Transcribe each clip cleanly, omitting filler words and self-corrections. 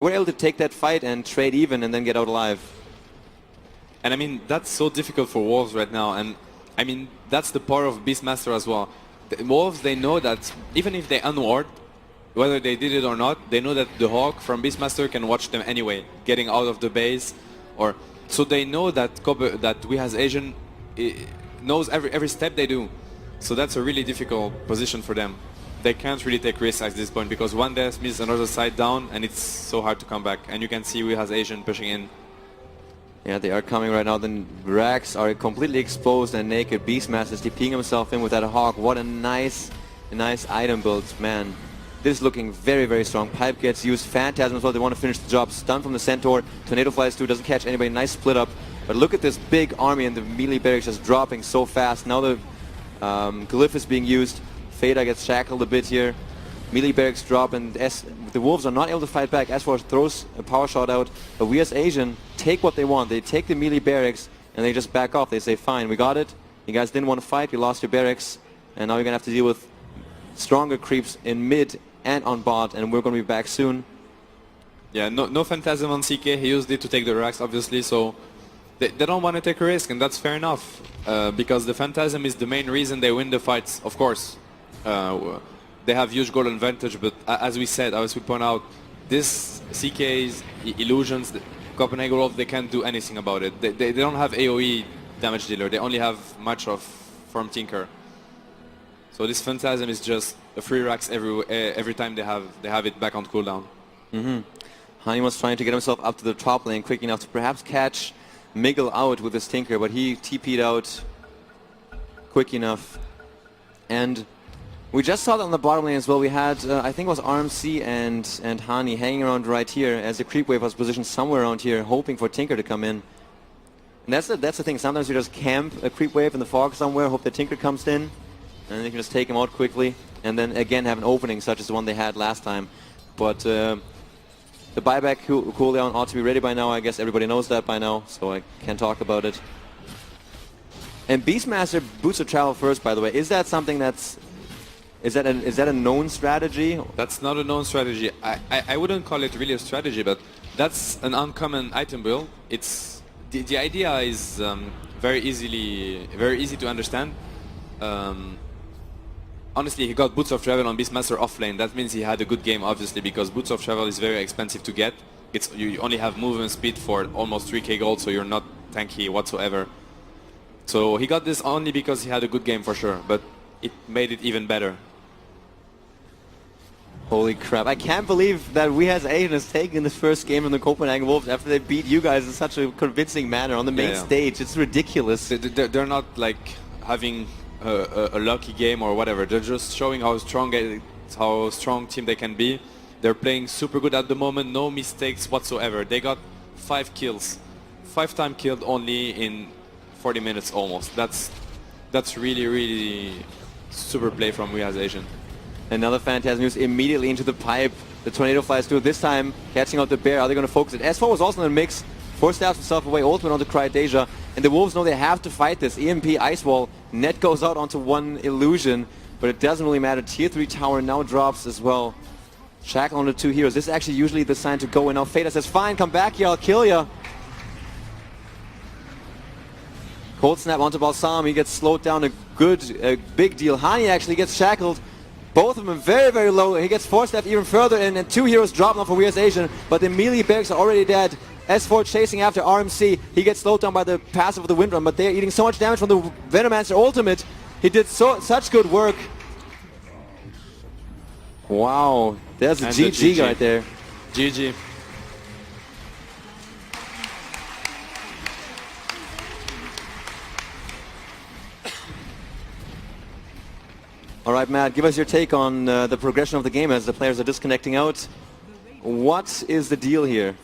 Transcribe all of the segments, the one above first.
were able to take that fight and trade even and then get out alive. And I mean, that's so difficult for Wolves right now. And I mean, that's the power of Beastmaster as well. The Wolves, they know that even if they unward, whether they did it or not, they know that the Hawk from Beastmaster can watch them anyway, getting out of the base. Or so they know that that we as Asian knows every step they do. So that's a really difficult position for them. They can't really take risks at this point because one death means another side down, and it's so hard to come back. And you can see we as Asian pushing in. Yeah, they are coming right now. The racks are completely exposed and naked. Beastmaster is TPing himself in with that Hawk. What a nice item build, man. This is looking very, very strong. Pipe gets used. Phantasm as well. They want to finish the job. Stun from the Centaur. Tornado flies through. Doesn't catch anybody. Nice split up. But look at this big army and the melee barracks just dropping so fast. Now the glyph is being used. Fada gets shackled a bit here. Melee barracks drop, and the Wolves are not able to fight back. S4 throws a power shot out, but we as Asian take what they want. They take the melee barracks and they just back off. They say, fine, we got it. You guys didn't want to fight, you lost your barracks, and now you're going to have to deal with stronger creeps in mid and on bot, and we're going to be back soon. Yeah, no Phantasm on CK. He used it to take the racks, obviously, so they don't want to take a risk, and that's fair enough, because the Phantasm is the main reason they win the fights, of course. They have huge goal advantage, but as we said, as we point out, this CK's illusions, Copenhagen Wolf, they can't do anything about it. They don't have AoE damage dealer. They only have much of from Tinker. So this Phantasm is just a free racks every time they have it back on cooldown. Hani was trying to get himself up to the top lane quick enough to perhaps catch Miguel out with his Tinker, but he TP'd out quick enough. And we just saw that on the bottom lane as well. We had, I think it was RMC and Hani hanging around right here as the creep wave was positioned somewhere around here, hoping for Tinker to come in. And that's the thing. Sometimes you just camp a creep wave in the fog somewhere, hope that Tinker comes in, and then you can just take him out quickly, and then again have an opening such as the one they had last time. But the buyback cooldown ought to be ready by now. I guess everybody knows that by now, so I can't talk about it. And Beastmaster boots of travel first, by the way. Is that something that's... Is that a known strategy? That's not a known strategy. I wouldn't call it really a strategy, but that's an uncommon item build. It's the idea is very easy to understand. Honestly, he got Boots of Travel on Beastmaster off lane. That means he had a good game, obviously, because Boots of Travel is very expensive to get. You only have movement speed for almost 3k gold, so you're not tanky whatsoever. So he got this only because he had a good game for sure, but it made it even better. Holy crap, I can't believe that we as Asian has taken this first game in the Copenhagen Wolves after they beat you guys in such a convincing manner on the main stage. It's ridiculous. They're not like having a lucky game or whatever. They're just showing how strong team they can be. They're playing super good at the moment, no mistakes whatsoever. They got 5 kills. 5 times killed only in 40 minutes almost. That's really super play from we as Asian. Another Phantasm use immediately into the pipe. The Tornado flies through, this time catching out the bear. Are they going to focus it? S4 was also in the mix. Force stabs himself away, ultimate onto Cryodeja. And the Wolves know they have to fight this. EMP Ice Wall. Net goes out onto one illusion, but it doesn't really matter. Tier 3 tower now drops as well. Shackle on the 2 heroes. This is actually usually the sign to go in. Now Fada says, fine, come back here, I'll kill ya. Cold Snap onto Balsam. He gets slowed down a big deal. Hani actually gets shackled. Both of them very, very low. He gets force stabbed even further, and 2 heroes drop now for We as Asian, but the melee barracks are already dead. S4 chasing after RMC. He gets slowed down by the passive of the Wind Run, but they're eating so much damage from the Venomancer ultimate. He did such good work. Wow, there's a GG right there. GG. All right, Matt, give us your take on the progression of the game as the players are disconnecting out. What is the deal here?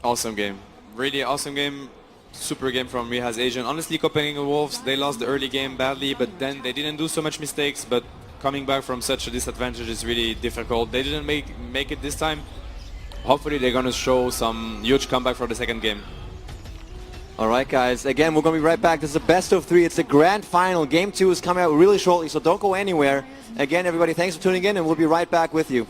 Awesome game. Really awesome game. Super game from We as Asian. Honestly, Copenhagen Wolves, they lost the early game badly, but then they didn't do so much mistakes, but coming back from such a disadvantage is really difficult. They didn't make it this time. Hopefully they're going to show some huge comeback for the second game. All right, guys. Again, we're going to be right back. This is a best of 3. It's the grand final. Game 2 is coming out really shortly, so don't go anywhere. Again, everybody, thanks for tuning in, and we'll be right back with you.